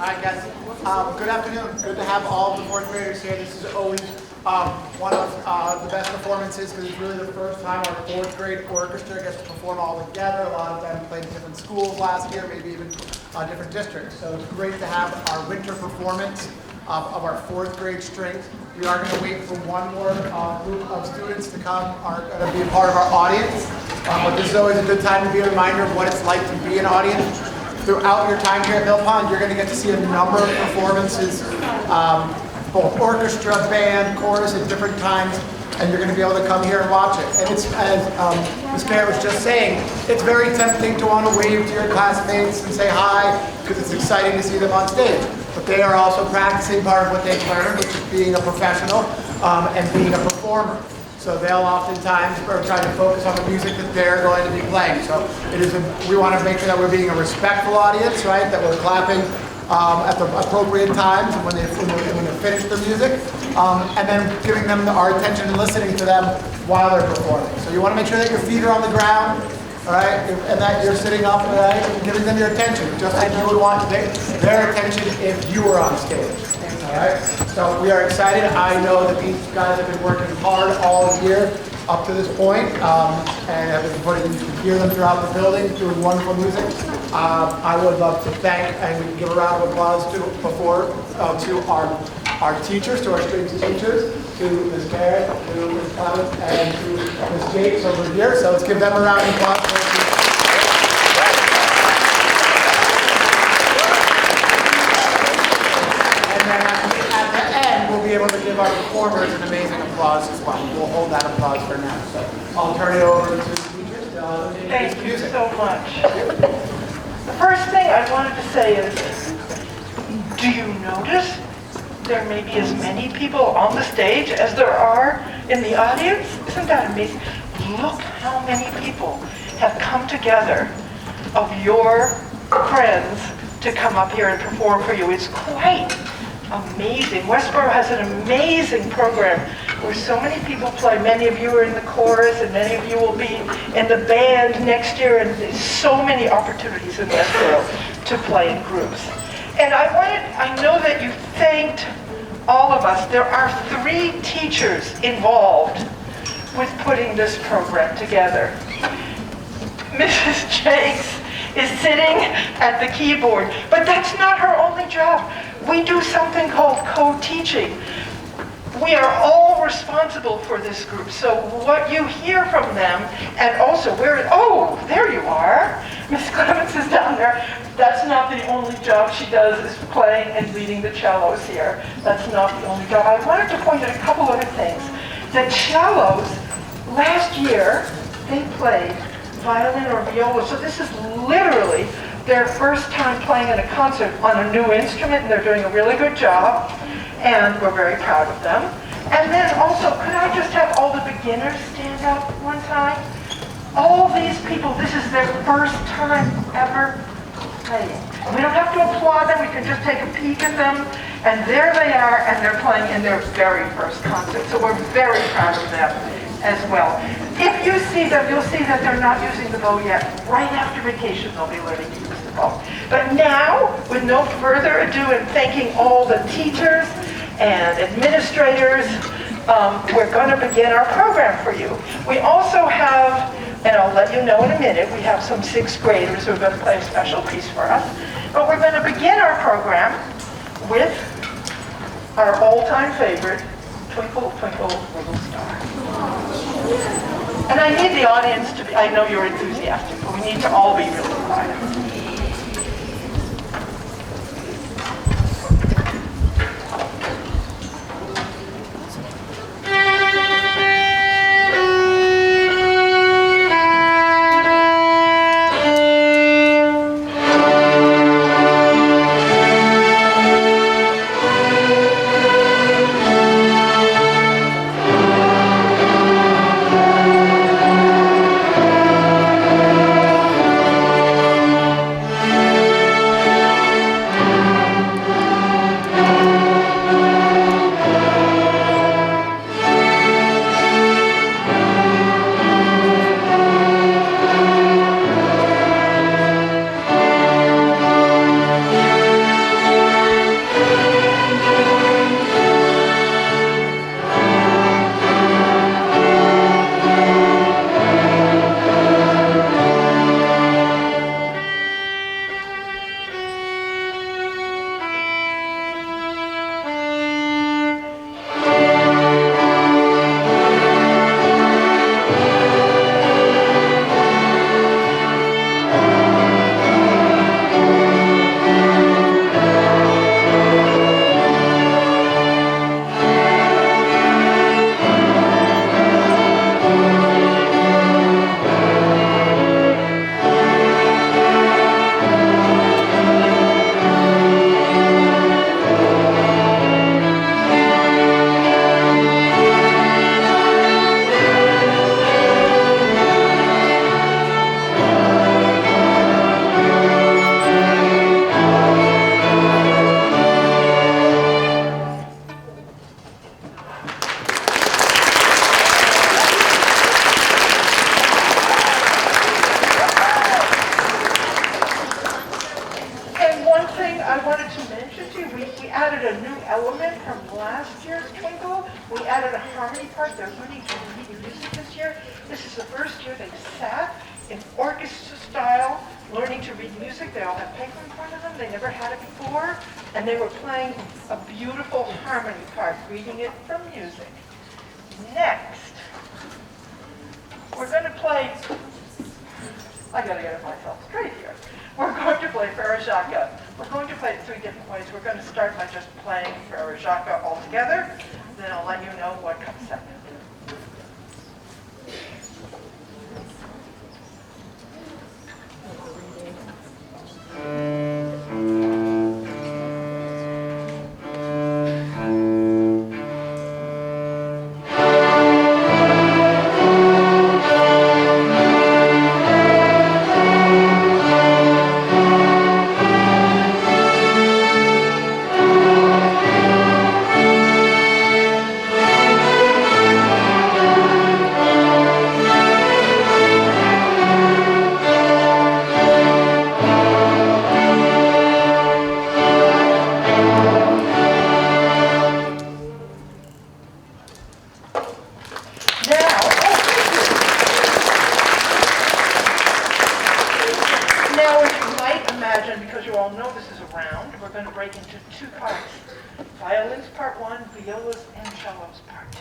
Hi guys. Good afternoon. Good to have all the fourth graders here. This is always one of the best performances because it's really the first time our fourth grade orchestra gets to perform all together. A lot of them played in different schools last year, maybe even different districts. So it's great to have our winter performance of our fourth grade strings. We are going to wait for one more group of students to come, are going to be a part of our audience. But this is always a good time to be a reminder of what it's like to be an audience. Throughout your time here at Mill Pond, you're going to get to see a number of performances, both orchestra, band, chorus at different times, and you're going to be able to come here and watch it. And it's, as Ms. Mayor was just saying, it's very tempting to want to wave to your classmates and say hi, because it's exciting to see them on stage. But they are also practicing part of what they've learned, which is being a professional and being a performer. So they'll oftentimes try to focus on the music that they're going to be playing. So we want to make sure that we're being a respectful audience, right? That we're clapping at the appropriate times when they finish their music, and then giving them our attention and listening to them while they're performing. So you want to make sure that your feet are on the ground, all right, and that you're sitting up, all right, and giving them your attention, just like you would want their attention if you were on stage. All right, so we are excited. I know that these guys have been working hard all year up to this point, and have been putting, you can hear them throughout the building doing wonderful music. I would love to thank, and we can give a round of applause to our teachers, to our strings teachers, to Ms. Garrett, to Ms. Clemens, and to Ms. Jakes over here. So let's give them a round of applause. We'll be able to give our performers an amazing applause as well. We'll hold that applause for now. So I'll turn it over to the teachers. Thank you so much. The first thing I wanted to say is, do you notice there may be as many people on the stage as there are in the audience? Isn't that amazing? Look how many people have come together of your friends to come up here and perform for you. It's quite amazing. Westborough has an amazing program where so many people play. Many of you are in the chorus, and many of you will be in the band next year, and there's so many opportunities in Westborough to play in groups. And I know that you thanked all of us. There are 3 teachers involved with putting this program together. Mrs. Jakes is sitting at the keyboard, but that's not her only job. We do something called co-teaching. We are all responsible for this group. So what you hear from them, and also oh, there you are. Miss Clemens is down there. That's not the only job she does, is playing and leading the cellos here. That's not the only job. I wanted to point out a couple other things. The cellos, last year, they played violin or viola. So this is literally their first time playing in a concert on a new instrument, and they're doing a really good job, and we're very proud of them. And then also, could I just have all the beginners stand up one time? All these people, this is their first time ever playing. We don't have to applaud them, we can just take a peek at them, and there they are, and they're playing in their very first concert. So we're very proud of them as well. If you see them, you'll see that they're not using the bow yet. Right after vacation, they'll be learning to use the bow. But now, with no further ado, and thanking all the teachers and administrators, we're going to begin our program for you. We also have, and I'll let you know in a minute, we have some 6th graders who are going to play a special piece for us. But we're going to begin our program with our all-time favorite, Twinkle, Twinkle, Little Star. And I need the audience to be, I know you're enthusiastic, but we need to all be really quiet. one thing I wanted to mention to you, we added a new element from last year's Twinkle. We added a harmony part. They're learning to read music this year. This is the first year they've sat in orchestra style, learning to read music. They all have paper in front of them. They never had it before. And they were playing a beautiful harmony part, reading it from music. Next, we're going to play, I got to get myself straight here. We're going to play Frère Jacques. We're going to play it 3 different ways. We're going to start by just playing Frère Jacques all together. Then I'll let you know what comes second. Because you all know this is a round, we're going to break into 2 parts. Violins part 1, violas and cellos part 2.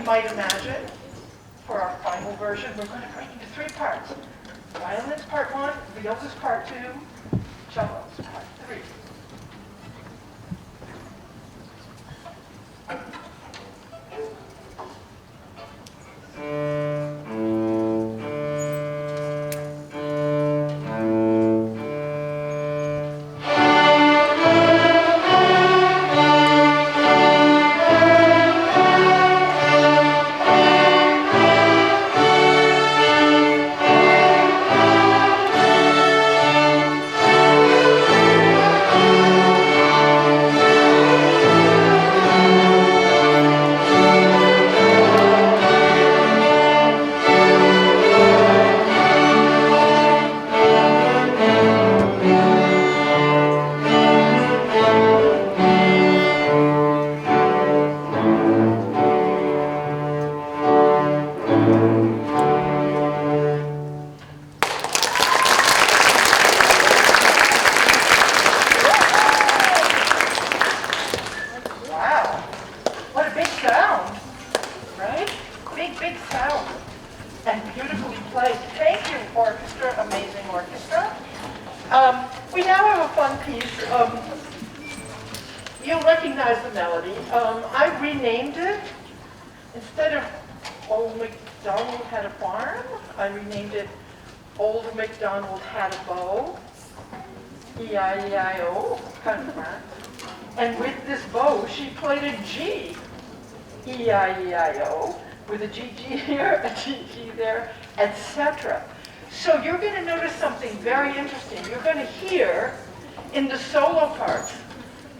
Might imagine, for our final version, we're going to break into 3 parts. Violins part 1, violas part 2, cellos part 3. We now have a fun piece. You'll recognize the melody. I renamed it. Instead of Old MacDonald Had a Farm, I renamed it Old MacDonald Had a Bow. E-I-E-I-O, kind of fun. And with this bow, she played a G. E-I-E-I-O, with a G-G here, a G-G there, etc. So you're going to notice something very interesting. You're going to hear in the solo parts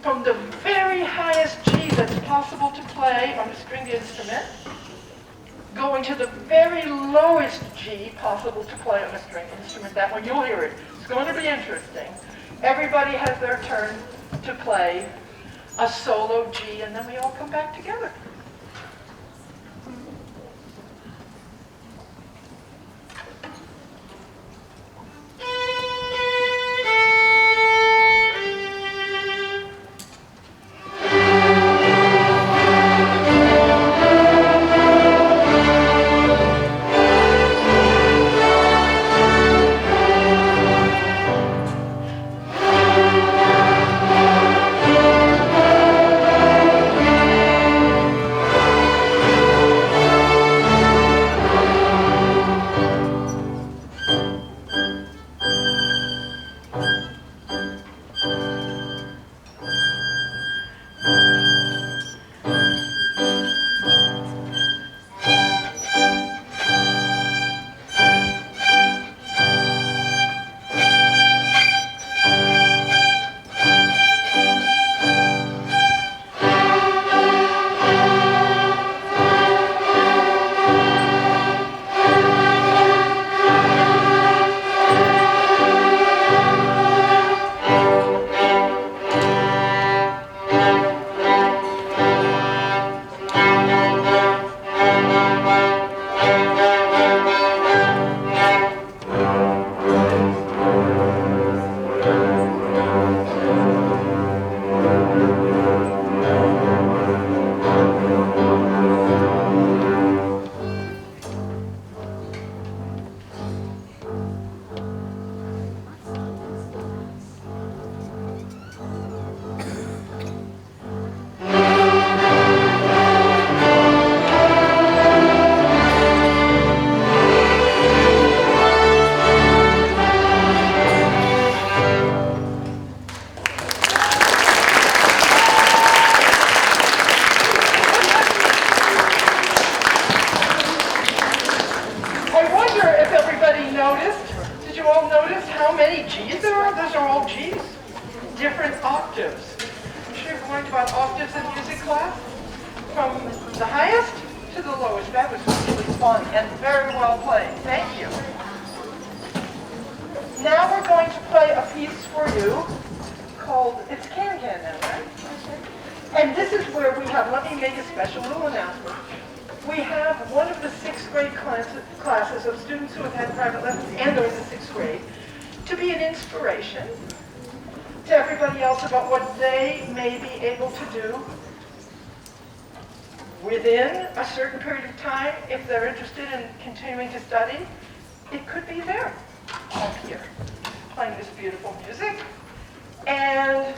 from the very highest G that's possible to play on a stringed instrument, going to the very lowest G possible to play on a stringed instrument. That one, you'll hear it. It's going to be interesting. Everybody has their turn to play a solo G, and then we all come back together. many G's there are? Those are all G's. Different octaves. I'm sure you've learned about octaves in music class. From the highest to the lowest. That was really fun and very well played. Thank you. Now we're going to play a piece for you called, it's Can-Can now, right? And this is where we have, let me make a special little announcement. We have one of the 6th grade classes of students who have had private lessons and are in the 6th grade to be an inspiration to everybody else about what they may be able to do within a certain period of time. If they're interested in continuing to study, it could be there, up here, playing this beautiful music. And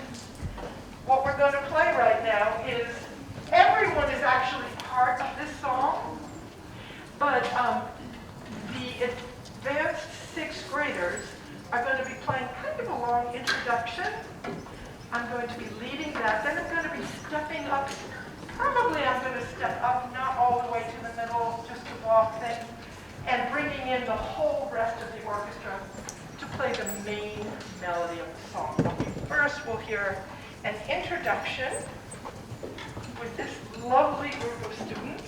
what we're going to play right now is, everyone is actually part of this song, but the advanced 6th graders are going to be playing kind of a long introduction. I'm going to be leading that, then I'm going to be stepping up. Probably I'm going to step up, not all the way to the middle, just to walk things, and bringing in the whole rest of the orchestra to play the main melody of the song. But first we'll hear an introduction with this lovely group of students.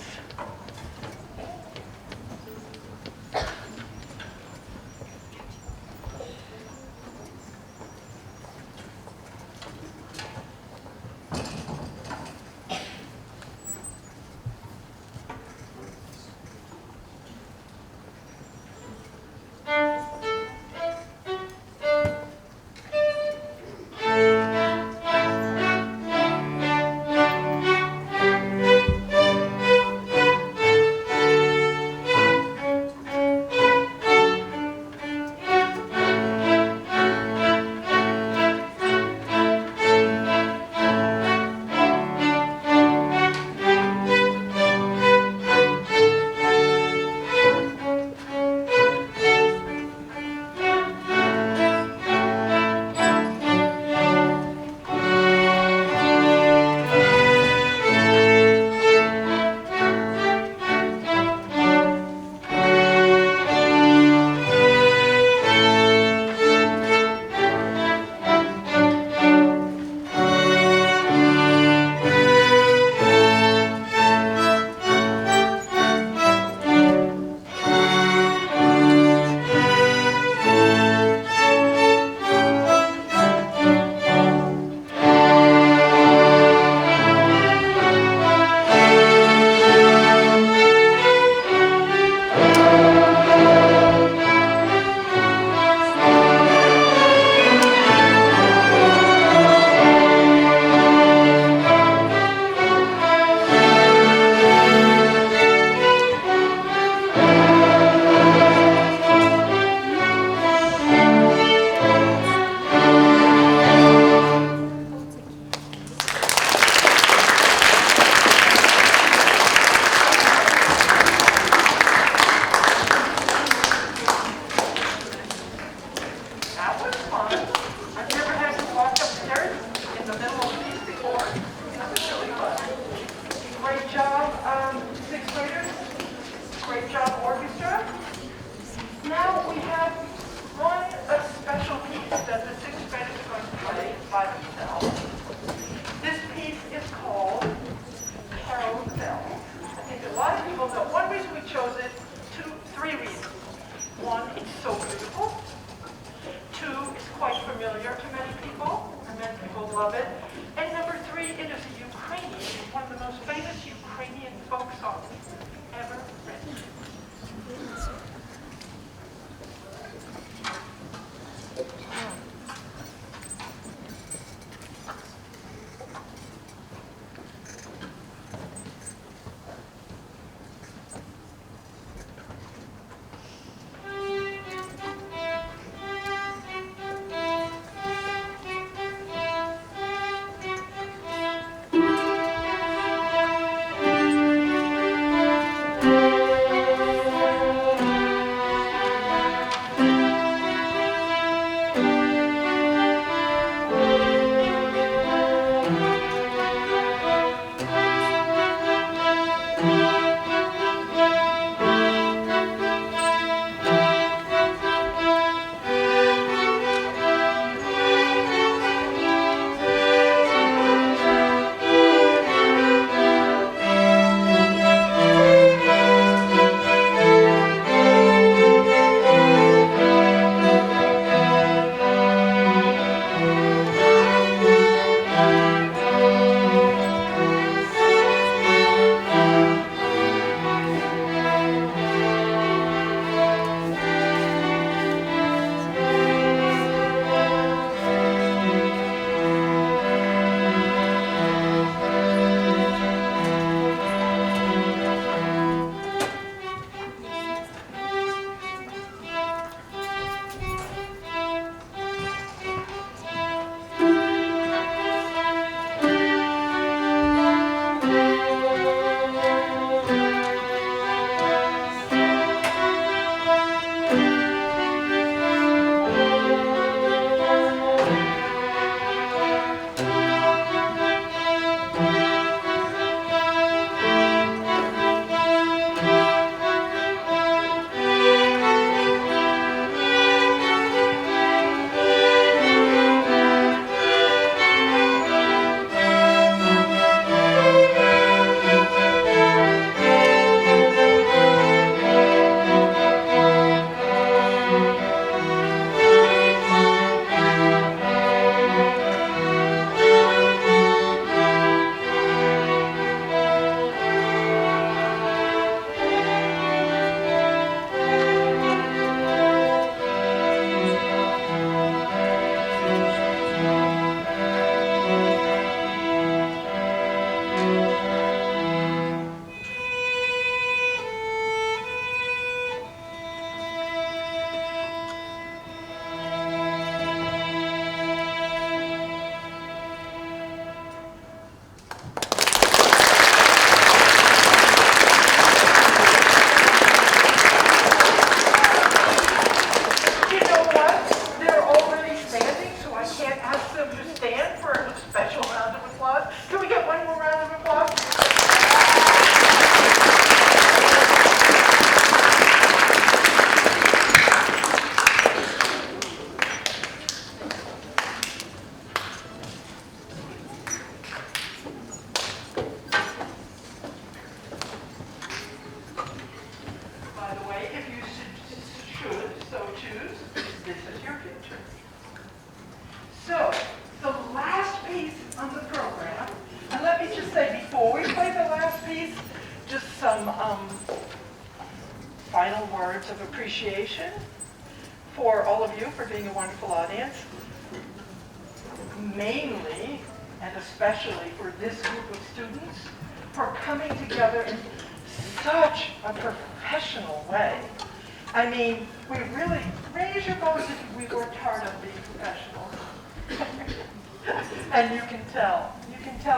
Love it. And number 3, it is a Ukrainian, one of the most famous Ukrainian folk songs ever written. some final words of appreciation for all of you for being a wonderful audience. Mainly, and especially for this group of students, for coming together in such a professional way. I mean, we really, raise your voice if we worked hard on being professional. And you can tell,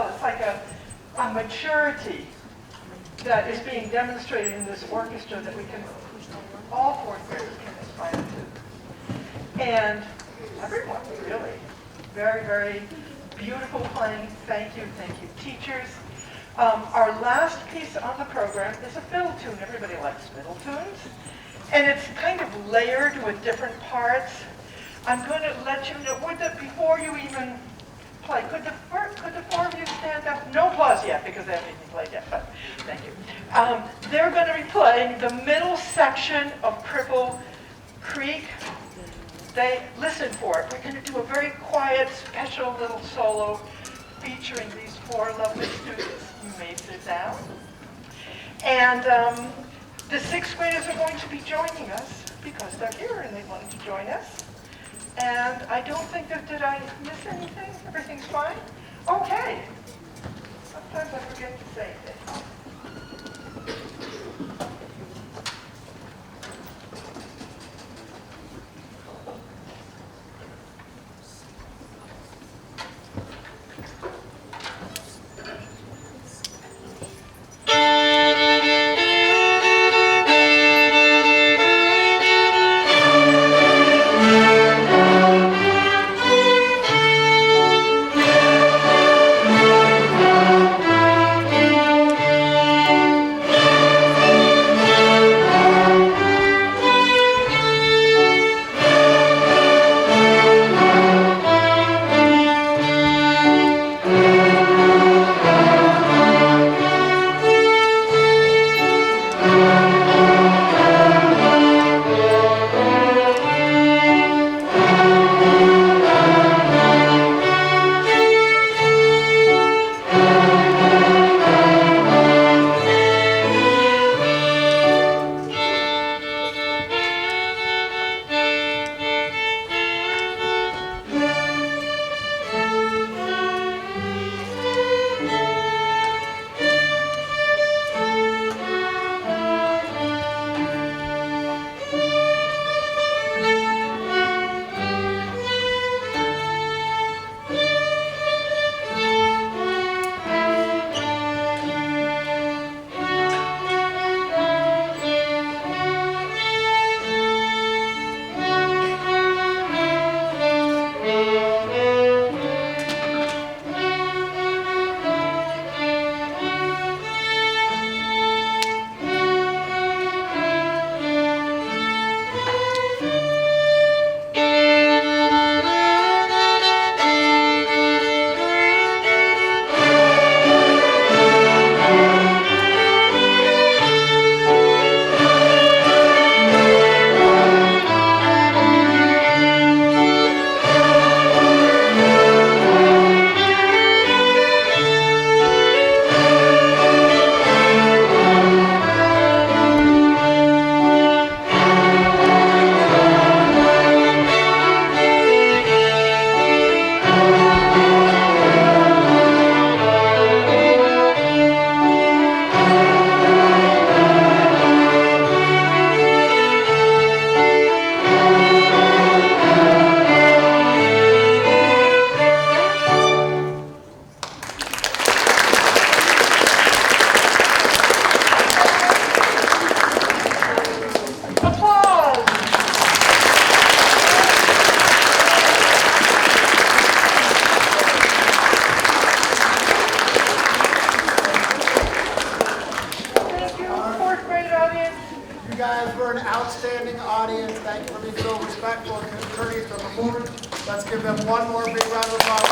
it's like a maturity that is being demonstrated in this orchestra that we can, all fourth graders can aspire to. And everyone, really. Very, very beautiful playing. Thank you, teachers. Our last piece on the program is a fiddle tune. Everybody likes fiddle tunes. And it's kind of layered with different parts. I'm going to let you know, before you even play, could the four of you stand up? No applause yet, because they haven't even played yet, but thank you. They're going to be playing the middle section of Cripple Creek. Listen for it. We're going to do a very quiet, special little solo featuring these four lovely students. You may sit down. And the sixth graders are going to be joining us because they're here and they wanted to join us. And I don't think did I miss anything? Everything's fine? Okay. Sometimes I forget to say things. audience. Thank you for being so respectful and courteous to the performers. Let's give them one more big round of applause.